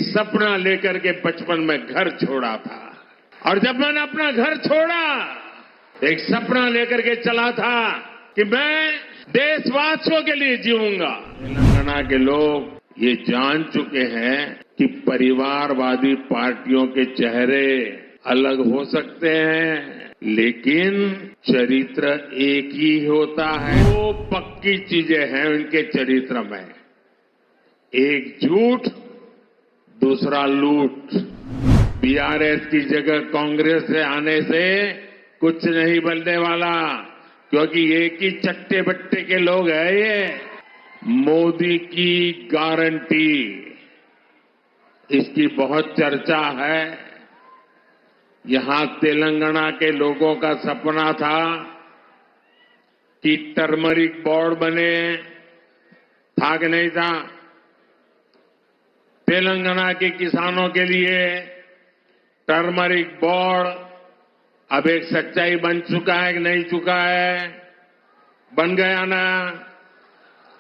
सपना लेकर के बचपन में घर छोड़ा था और जब मैंने अपना घर छोड़ा एक सपना लेकर के चला था कि मैं देशवासियों के लिए जीऊंगा। तेलंगाना के लोग ये जान चुके हैं कि परिवारवादी पार्टियों के चेहरे अलग हो सकते हैं, लेकिन चरित्र एक ही होता है। दो पक्की चीजें हैं उनके चरित्र में, एक झूठ, दूसरा लूट। बीआरएस की जगह कांग्रेस से आने से कुछ नहीं बदलने वाला, क्योंकि एक ही चट्टे बट्टे के लोग हैं ये। मोदी की गारंटी, इसकी बहुत चर्चा है। यहां तेलंगाना के लोगों का सपना था कि टर्मरिक बोर्ड बने, था कि नहीं था? तेलंगाना के किसानों के लिए टर्मरिक बोर्ड अब एक सच्चाई बन चुका है कि नहीं चुका है? बन गया ना।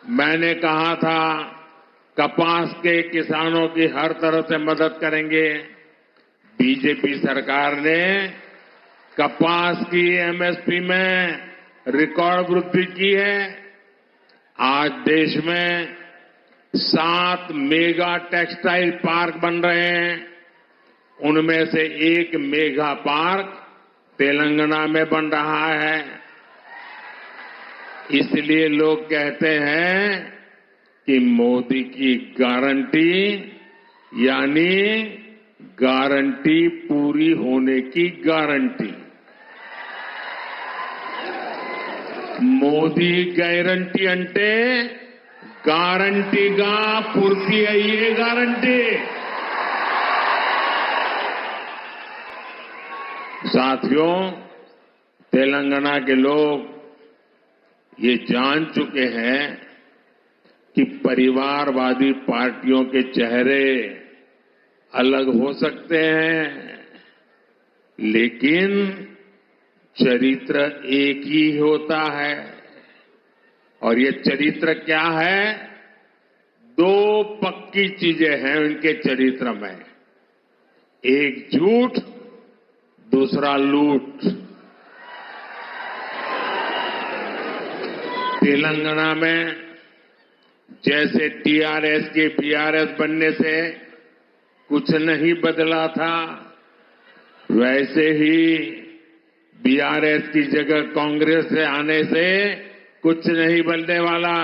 मैंने कहा था कपास के किसानों की हर तरह से मदद करेंगे। बीजेपी सरकार ने कपास की एमएसपी में रिकॉर्ड वृद्धि की है। आज देश में 7 मेगा टेक्सटाइल पार्क बन रहे हैं, उनमें से एक मेगा पार्क तेलंगाना में बन रहा है। इसलिए लोग कहते हैं कि मोदी की गारंटी यानी गारंटी पूरी होने की गारंटी। మోదీ గ్యారంటీ అంటే గ్యారంటీగా పూర్తి అయ్యే గ్యారంటీ। साथियों, तेलंगाना के लोग ये जान चुके हैं कि परिवारवादी पार्टियों के चेहरे अलग हो सकते हैं, लेकिन चरित्र एक ही होता है। और ये चरित्र क्या है? दो पक्की चीजें हैं उनके चरित्र में, एक झूठ, दूसरा लूट। तेलंगाना में जैसे टीआरएस के बीआरएस बनने से कुछ नहीं बदला था, वैसे ही बीआरएस की जगह कांग्रेस से आने से कुछ नहीं बदलने वाला,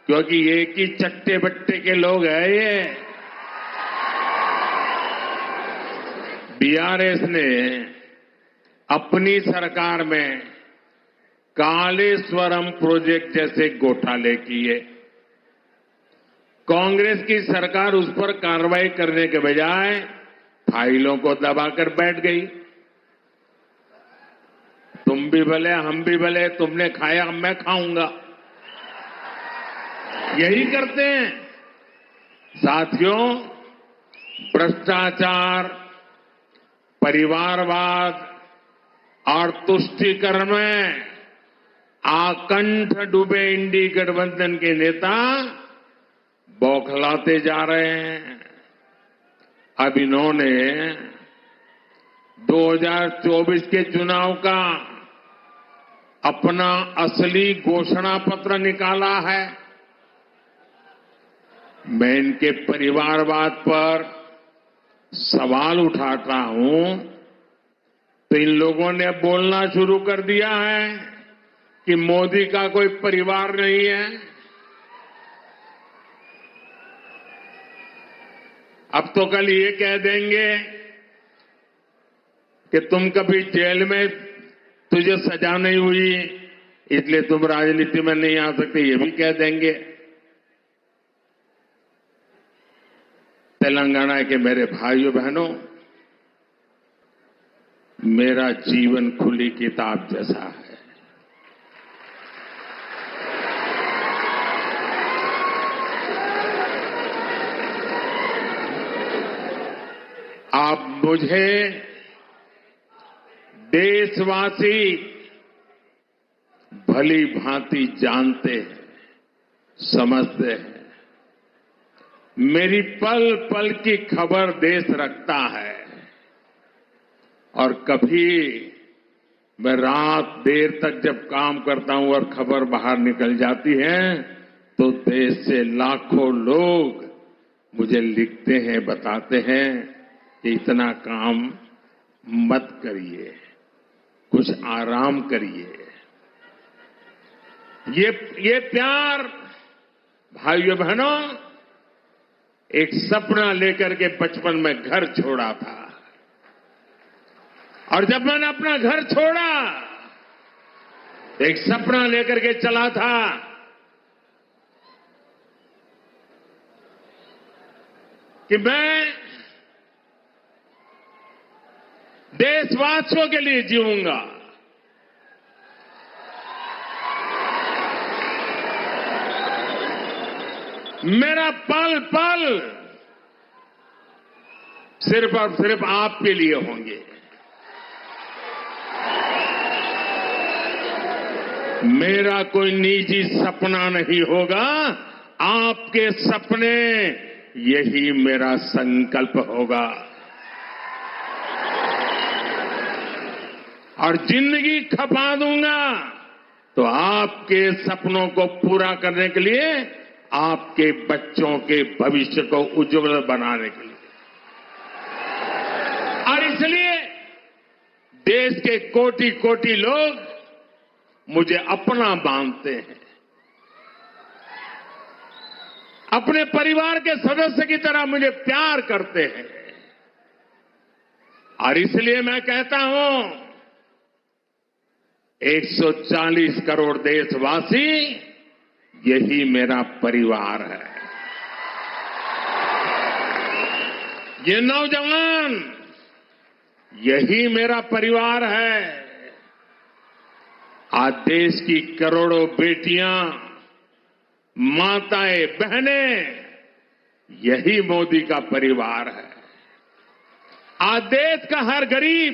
क्योंकि एक ही चट्टे बट्टे के लोग हैं ये। बीआरएस ने अपनी सरकार में कालेश्वरम प्रोजेक्ट जैसे घोटाले किए। कांग्रेस की सरकार उस पर कार्रवाई करने के बजाय फाइलों को दबाकर बैठ गई। तुम भी भले हम भी भले, तुमने खाया मैं खाऊंगा, यही करते हैं। साथियों, भ्रष्टाचार, परिवारवाद और तुष्टीकरण में आकंठ डूबे इंडी गठबंधन के नेता बौखलाते जा रहे हैं। अब इन्होंने 2024 के चुनाव का अपना असली घोषणा पत्र निकाला है। मैं इनके परिवारवाद पर सवाल उठाता हूं तो इन लोगों ने बोलना शुरू कर दिया है कि मोदी का कोई परिवार नहीं है। अब तो कल ये कह देंगे कि तुम कभी जेल में तुझे सजा नहीं हुई इसलिए तुम राजनीति में नहीं आ सकते, ये भी कह देंगे। तेलंगाना के मेरे भाइयों बहनों, मेरा जीवन खुली किताब जैसा है। आप मुझे देशवासी भली भांति जानते हैं, समझते हैं। मेरी पल पल की खबर देश रखता है और कभी मैं रात देर तक जब काम करता हूं और खबर बाहर निकल जाती है तो देश से लाखों लोग मुझे लिखते हैं, बताते हैं कि इतना काम मत करिए, कुछ आराम करिए। ये प्यार भाइयों बहनों, एक सपना लेकर के बचपन में घर छोड़ा था और जब मैंने अपना घर छोड़ा एक सपना लेकर के चला था कि मैं देशवासियों के लिए जीऊंगा। मेरा पल पल सिर्फ और सिर्फ आपके लिए होंगे। मेरा कोई निजी सपना नहीं होगा, आपके सपने, यही मेरा संकल्प होगा। और जिंदगी खपा दूंगा तो आपके सपनों को पूरा करने के लिए, आपके बच्चों के भविष्य को उज्जवल बनाने के लिए। और इसलिए देश के कोटि कोटि लोग मुझे अपना मानते हैं, अपने परिवार के सदस्य की तरह मुझे प्यार करते हैं। और इसलिए मैं कहता हूं 140 करोड़ देशवासी, यही मेरा परिवार है। ये नौजवान, यही मेरा परिवार है। आज देश की करोड़ों बेटियां, माताएं, बहनें, यही मोदी का परिवार है। आज देश का हर गरीब,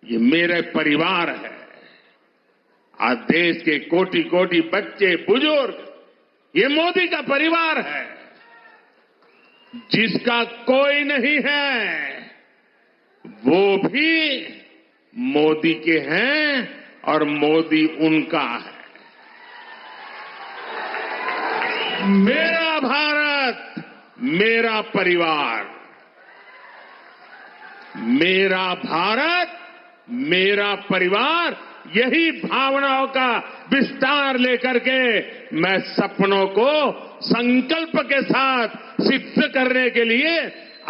ये मेरे परिवार है। आज देश के कोटि कोटि बच्चे, बुजुर्ग, ये मोदी का परिवार है। जिसका कोई नहीं है वो भी मोदी के हैं और मोदी उनका है। मेरा भारत, मेरा परिवार, मेरा भारत, मेरा परिवार, यही भावनाओं का विस्तार लेकर के मैं सपनों को संकल्प के साथ सिद्ध करने के लिए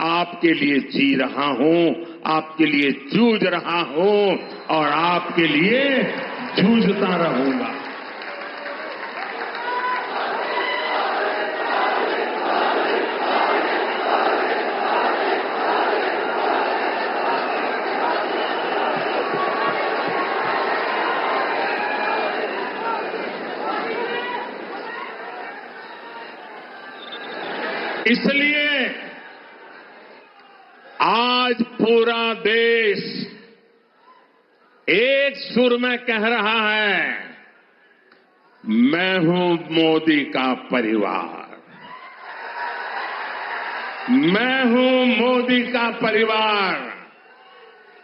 आपके लिए जी रहा हूं, आपके लिए जूझ रहा हूं और आपके लिए जूझता रहूंगा। इसलिए आज पूरा देश एक सुर में कह रहा है, मैं हूं मोदी का परिवार, मैं हूं मोदी का परिवार,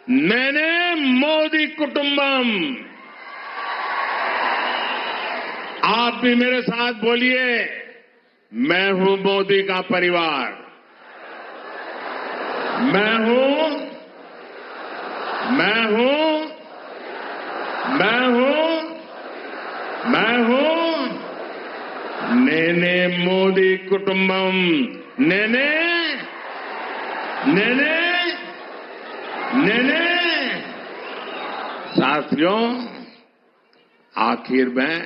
नेने मोदी कुटुंबम। आप भी मेरे साथ बोलिए, मैं हूं मोदी का परिवार, मैं हूं, मैं हूं, मैं हूं, मैं हूं नेने मोदी कुटुंबम, नेने, नेने, नेने। साथियों, आखिर में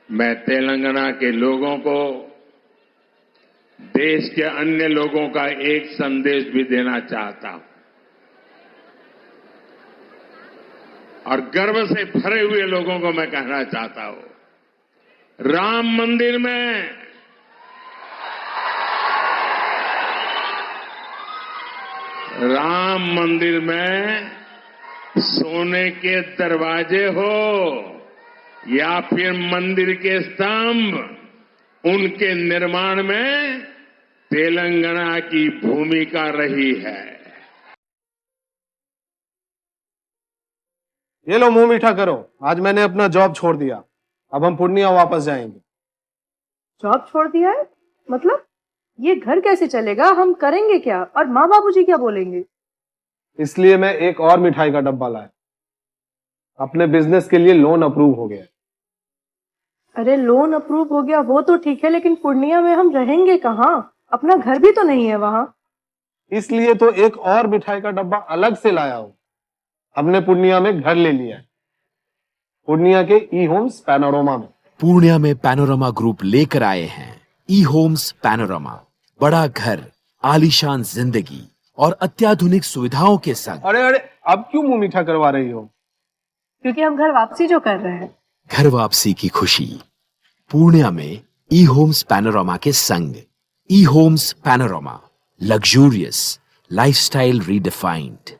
मैं तेलंगाना के लोगों को, देश के अन्य लोगों का एक संदेश भी देना चाहता हूं और गर्व से भरे हुए लोगों को मैं कहना चाहता हूं, राम मंदिर में सोने के दरवाजे हो या फिर मंदिर के स्तंभ, उनके निर्माण में तेलंगाना की भूमिका रही है। ये लो मुंह मीठा करो, आज मैंने अपना जॉब छोड़ दिया, अब हम पूर्णिया वापस जाएंगे। जॉब छोड़ दिया है? मतलब ये घर कैसे चलेगा? हम करेंगे क्या? और माँ बाबूजी क्या बोलेंगे? इसलिए मैं एक और मिठाई का डब्बा लाया। अपने बिजनेस के लिए लोन अप्रूव हो गया। अरे लोन अप्रूव हो गया वो तो ठीक है, लेकिन पूर्णिया में हम रहेंगे कहाँ? अपना घर भी तो नहीं है वहां। इसलिए तो एक और मिठाई का डब्बा अलग से लाया हूं। हमने पूर्णिया में घर ले लिया है, पूर्णिया के ई होम्स पैनोरमा में। पूर्णिया में पैनोरमा ग्रुप लेकर आए हैं ई होम्स पैनोरमा, बड़ा घर, आलीशान जिंदगी और अत्याधुनिक सुविधाओं के संग। अरे अरे, अब क्यों मुंह मीठा करवा रही हो? क्योंकि हम घर वापसी जो कर रहे हैं। घर वापसी की खुशी पूर्णिया में ई होम्स पैनोरमा के संग। ई Homes Panorama, luxurious lifestyle redefined.